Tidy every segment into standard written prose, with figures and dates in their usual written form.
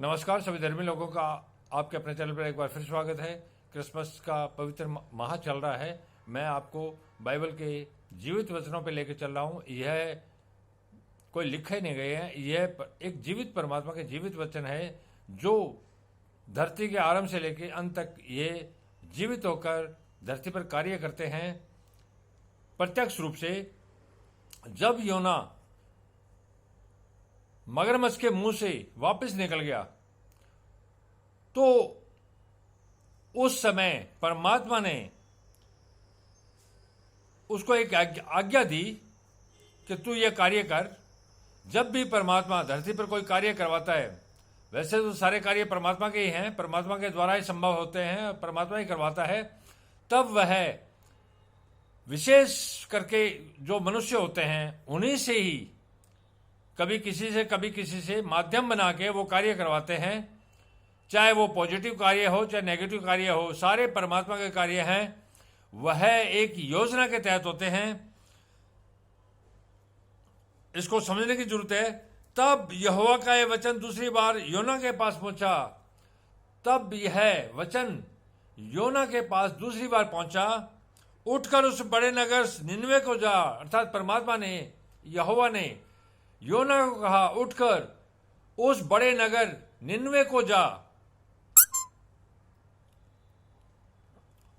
नमस्कार सभी धर्मी लोगों का आपके अपने चैनल पर एक बार फिर स्वागत है। क्रिसमस का पवित्र माह चल रहा है। मैं आपको बाइबल के जीवित वचनों पर लेकर चल रहा हूँ। यह कोई लिखे नहीं गए हैं, यह एक जीवित परमात्मा के जीवित वचन है जो धरती के आरंभ से लेकर अंत तक ये जीवित होकर धरती पर कार्य करते हैं। प्रत्यक्ष रूप से जब योना मगरमच्छ के मुंह से वापस निकल गया तो उस समय परमात्मा ने उसको एक आज्ञा दी कि तू ये कार्य कर। जब भी परमात्मा धरती पर कोई कार्य करवाता है, वैसे तो सारे कार्य परमात्मा के ही हैं, परमात्मा के द्वारा ही संभव होते हैं, परमात्मा ही करवाता है। तब वह विशेष करके जो मनुष्य होते हैं उन्हीं से ही कभी किसी से माध्यम बना के वो कार्य करवाते हैं। चाहे वो पॉजिटिव कार्य हो चाहे नेगेटिव कार्य हो, सारे परमात्मा के कार्य हैं। वह एक योजना के तहत होते हैं। इसको समझने की जरूरत है। तब यहोवा का यह वचन दूसरी बार योना के पास पहुंचा। तब यह वचन योना के पास दूसरी बार पहुंचा, उठकर उस बड़े नगर निनवे को जा। अर्थात परमात्मा ने, यहोवा ने योना को कहा, उठकर उस बड़े नगर निनवे को जा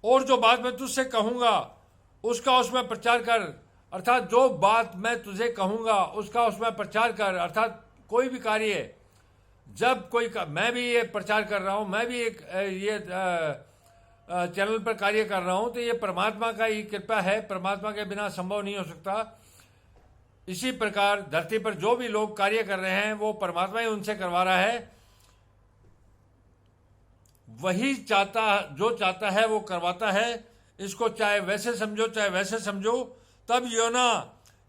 और जो बात मैं तुझसे कहूंगा उसका उसमें प्रचार कर। अर्थात जो बात मैं तुझे कहूंगा उसका उसमें प्रचार कर। अर्थात कोई भी कार्य, जब कोई मैं भी ये प्रचार कर रहा हूं, मैं भी एक ये चैनल पर कार्य कर रहा हूं, तो ये परमात्मा का ही कृपा है। परमात्मा के बिना संभव नहीं हो सकता। इसी प्रकार धरती पर जो भी लोग कार्य कर रहे हैं वो परमात्मा ही उनसे करवा रहा है। वही जो चाहता है वो करवाता है। इसको चाहे वैसे समझो चाहे वैसे समझो। तब योना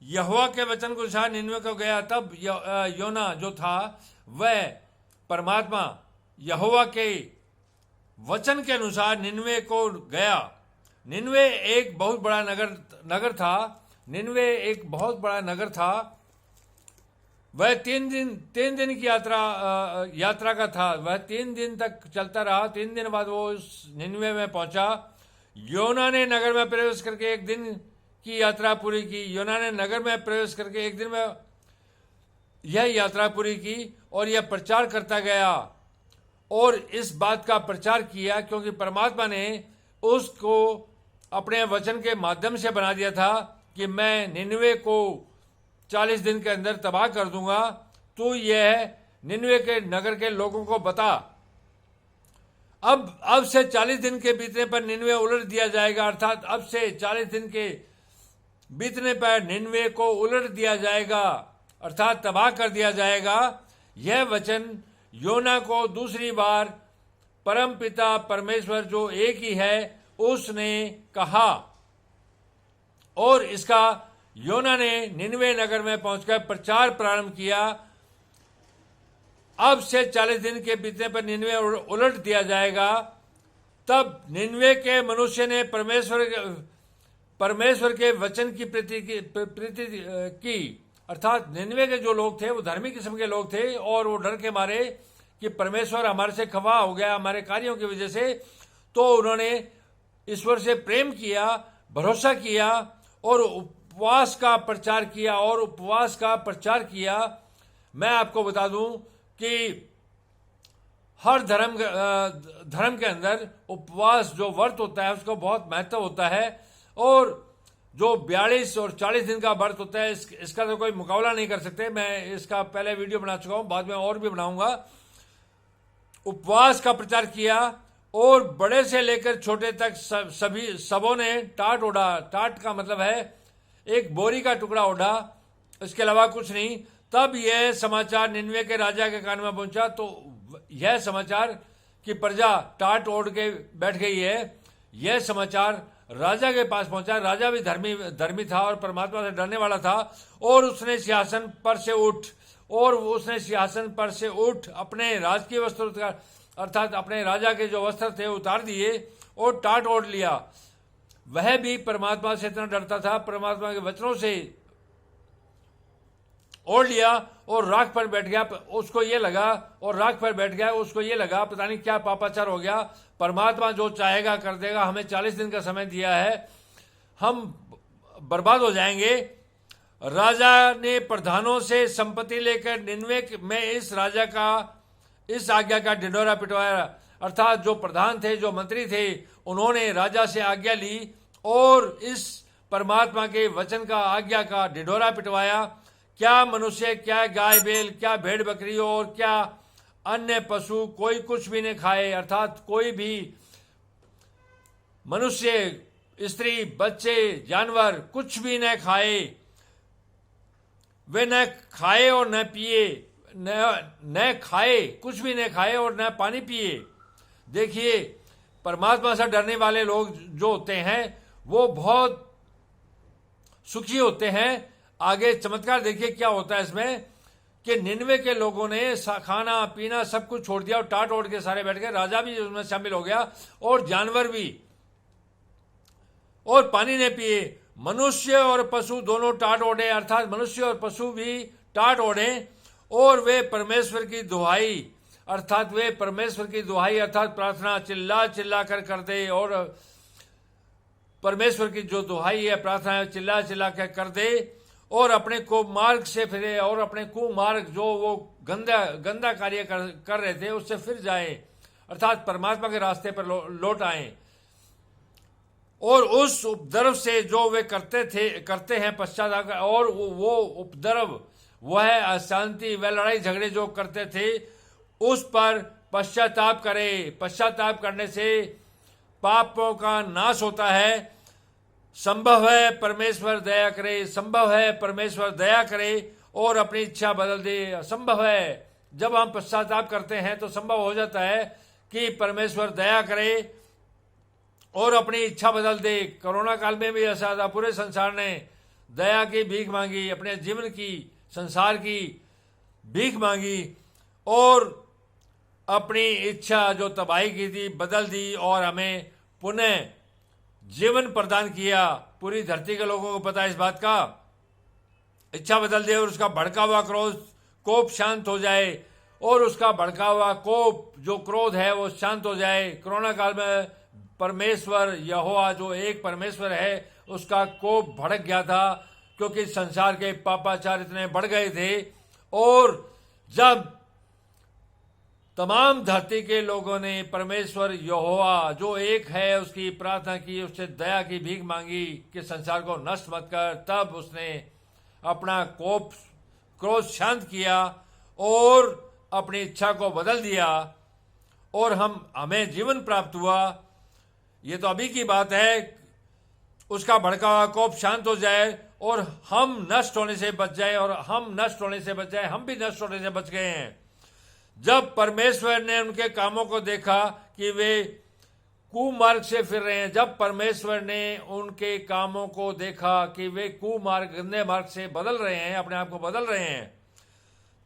यहोवा के वचन को अनुसार निनवे को गया। तब योना जो था वह परमात्मा यहोवा के वचन के अनुसार निनवे को गया। निनवे एक बहुत बड़ा नगर था। निनवे एक बहुत बड़ा नगर था। वह तीन दिन की यात्रा का था। वह 3 दिन तक चलता रहा। 3 दिन बाद वो उस निनवे में पहुंचा। योना ने नगर में प्रवेश करके 1 दिन की यात्रा पूरी की। योना ने नगर में प्रवेश करके 1 दिन में यह यात्रा पूरी की और यह प्रचार करता गया और इस बात का प्रचार किया क्योंकि परमात्मा ने उसको अपने वचन के माध्यम से बना दिया था कि मैं निनवे को 40 दिन के अंदर तबाह कर दूंगा। तो यह निनवे के नगर के लोगों को बता। अब से 40 दिन के बीतने पर निनवे उलट दिया जाएगा। अर्थात अब से 40 दिन के बीतने पर निनवे को उलट दिया जाएगा, अर्थात तबाह कर दिया जाएगा। यह वचन योना को दूसरी बार परम पिता परमेश्वर जो एक ही है उसने कहा और इसका योना ने निनवे नगर में पहुंचकर प्रचार प्रारंभ किया। अब से 40 दिन के बीतने पर निनवे उलट दिया जाएगा। तब निनवे के मनुष्य ने परमेश्वर के वचन की प्रीति की। अर्थात निनवे के जो लोग थे वो धर्मी किस्म के लोग थे और वो डर के मारे कि परमेश्वर हमारे से खफा हो गया हमारे कार्यों की वजह से, तो उन्होंने ईश्वर से प्रेम किया, भरोसा किया और उपवास का प्रचार किया। मैं आपको बता दूं कि हर धर्म के अंदर उपवास जो व्रत होता है उसका बहुत महत्व होता है और जो 42 और 40 दिन का व्रत होता है इसका तो कोई मुकाबला नहीं कर सकते। मैं इसका पहले वीडियो बना चुका हूं, बाद में और भी बनाऊंगा। उपवास का प्रचार किया और बड़े से लेकर छोटे तक सबों ने टाट ओढ़ा। टाट का मतलब है एक बोरी का टुकड़ा ओढ़ा, इसके अलावा कुछ नहीं। तब यह समाचार निनवे के राजा के कान में पहुंचा। तो यह समाचार कि प्रजा टाट ओढ़ के बैठ गई है, यह समाचार राजा के पास पहुंचा। राजा भी धर्मी था और परमात्मा से डरने वाला था और उसने सिंहासन पर से उठ अपने राजकीय वस्त्र अर्थात अपने राजा के जो वस्त्र थे उतार दिए और टाट ओढ़ लिया। वह भी परमात्मा से इतना डरता था, परमात्मा के वचनों से ओढ़ लिया और राख पर बैठ गया। उसको ये लगा, और राख पर बैठ गया, उसको ये लगा पता नहीं क्या पापाचार हो गया, परमात्मा जो चाहेगा कर देगा, हमें 40 दिन का समय दिया है, हम बर्बाद हो जाएंगे। राजा ने प्रधानों से संपत्ति लेकर निन्वे में इस राजा का इस आज्ञा का ढिंढोरा पिटवाया। अर्थात जो प्रधान थे, जो मंत्री थे, उन्होंने राजा से आज्ञा ली और इस परमात्मा के वचन का, आज्ञा का ढिंढोरा पिटवाया। क्या मनुष्य, क्या गाय बैल, क्या भेड़ बकरी और क्या अन्य पशु कोई कुछ भी नहीं खाए। अर्थात कोई भी मनुष्य, स्त्री, बच्चे, जानवर कुछ भी न खाए, वे न खाए और न पिए, न खाए, कुछ भी न खाए और न पानी पिए। देखिए, परमात्मा से डरने वाले लोग जो होते हैं वो बहुत सुखी होते हैं। आगे चमत्कार देखिए क्या होता है इसमें, कि निन्वे के लोगों ने खाना पीना सब कुछ छोड़ दिया और टाट ओढ़ के सारे बैठ गए। राजा भी उसमें शामिल हो गया और जानवर भी, और पानी ने पिए। मनुष्य और पशु दोनों टाट ओढ़े, अर्थात मनुष्य और पशु भी टाट ओढ़े, और वे परमेश्वर की दुहाई, अर्थात वे परमेश्वर की दुहाई अर्थात प्रार्थना चिल्ला चिल्ला कर करते, और परमेश्वर की जो दुहाई है, प्रार्थना है, चिल्ला चिल्ला कर दे, और अपने कुमार्ग से फिरे, और अपने कुमार्ग जो वो गंदा कार्य कर रहे थे उससे फिर जाए, अर्थात परमात्मा के रास्ते पर लौट आए। और उस उपद्रव से जो वे करते हैं पश्चाताप, और वो उपद्रव, वह अशांति, वह लड़ाई झगड़े जो करते थे, उस पर पश्चाताप करे। पश्चाताप करने से पापों का नाश होता है। संभव है परमेश्वर दया करे, संभव है परमेश्वर दया करे और अपनी इच्छा बदल दे। संभव है जब हम पश्चाताप करते हैं तो संभव हो जाता है कि परमेश्वर दया करे और अपनी इच्छा बदल दे। कोरोना काल में भी ऐसा था, पूरे संसार ने दया की भीख मांगी, अपने जीवन की, संसार की भीख मांगी और अपनी इच्छा जो तबाही की थी बदल दी और हमें पुनः जीवन प्रदान किया। पूरी धरती के लोगों को पता है इस बात का। इच्छा बदल दे और उसका भड़का हुआ कोप शांत हो जाए, और उसका भड़का हुआ कोप जो क्रोध है वो शांत हो जाए। कोरोना काल में परमेश्वर यहोवा जो एक परमेश्वर है उसका कोप भड़क गया था, क्योंकि संसार के पापाचार इतने बढ़ गए थे। और जब तमाम धरती के लोगों ने परमेश्वर यहोवा जो एक है उसकी प्रार्थना की, उससे दया की भीख मांगी कि संसार को नष्ट मत कर, तब उसने अपना क्रोध शांत किया और अपनी इच्छा को बदल दिया और हमें जीवन प्राप्त हुआ। ये तो अभी की बात है। उसका भड़का हुआ कोप शांत हो जाए और हम नष्ट होने से बच जाए, और हम नष्ट होने से बच जाए। हम भी नष्ट होने से बच गए हैं। जब परमेश्वर ने उनके कामों को देखा कि वे कुमार्ग से फिर रहे हैं, जब परमेश्वर ने उनके कामों को देखा कि वे कुमार्ग, गंदे मार्ग से बदल रहे हैं, अपने आप को बदल रहे हैं,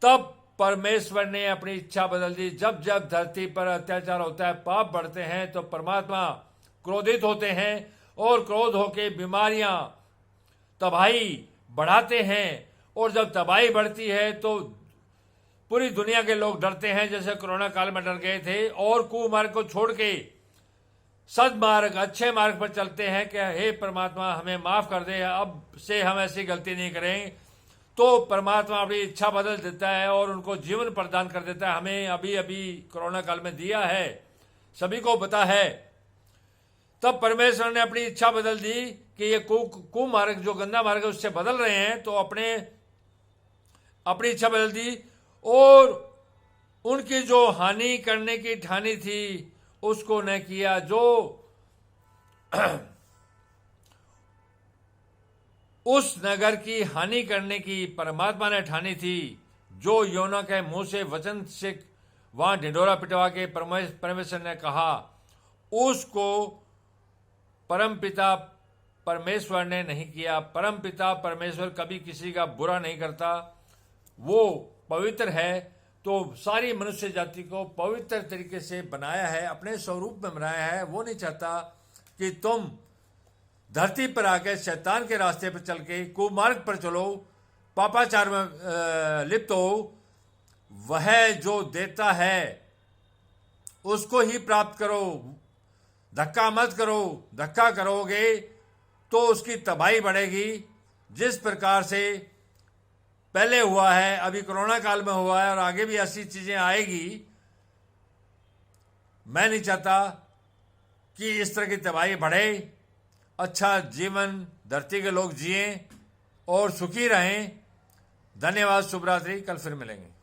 तब परमेश्वर ने अपनी इच्छा बदल दी। जब जब धरती पर अत्याचार होता है, पाप बढ़ते हैं, तो परमात्मा क्रोधित होते हैं और क्रोध होके बीमारियां, तबाही बढ़ाते हैं। और जब तबाही बढ़ती है तो पूरी दुनिया के लोग डरते हैं, जैसे कोरोना काल में डर गए थे, और कुमार्ग को छोड़ के सद्मार्ग, अच्छे मार्ग पर चलते हैं कि हे परमात्मा हमें माफ कर दे, अब से हम ऐसी गलती नहीं करें। तो परमात्मा अपनी इच्छा बदल देता है और उनको जीवन प्रदान कर देता है। हमें अभी अभी कोरोना काल में दिया है, सभी को पता है। तब परमेश्वर ने अपनी इच्छा बदल दी कि ये कुमार्ग जो गंदा मार्ग है उससे बदल रहे हैं, तो अपनी इच्छा बदल दी और उनकी जो हानि करने की ठानी थी उसको न किया। जो उस नगर की हानि करने की परमात्मा ने ठानी थी, जो योना के मुंह से वचन से वहां ढिंढोरा पिटवा के परमेश्वर ने कहा, उसको परमपिता परमेश्वर ने नहीं किया। परमपिता परमेश्वर कभी किसी का बुरा नहीं करता, वो पवित्र है, तो सारी मनुष्य जाति को पवित्र तरीके से बनाया है, अपने स्वरूप में बनाया है। वो नहीं चाहता कि तुम धरती पर आके शैतान के रास्ते पर चल के कुमार्ग पर चलो, पापाचार में लिप्त हो, वह जो देता है उसको ही प्राप्त करो, धक्का मत करो। धक्का करोगे तो उसकी तबाही बढ़ेगी। जिस प्रकार से पहले हुआ है, अभी कोरोना काल में हुआ है और आगे भी ऐसी चीजें आएगी, मैं नहीं चाहता कि इस तरह की तबाही बढ़े। अच्छा जीवन धरती के लोग जिएं और सुखी रहें। धन्यवाद। शुभ रात्रि। कल फिर मिलेंगे।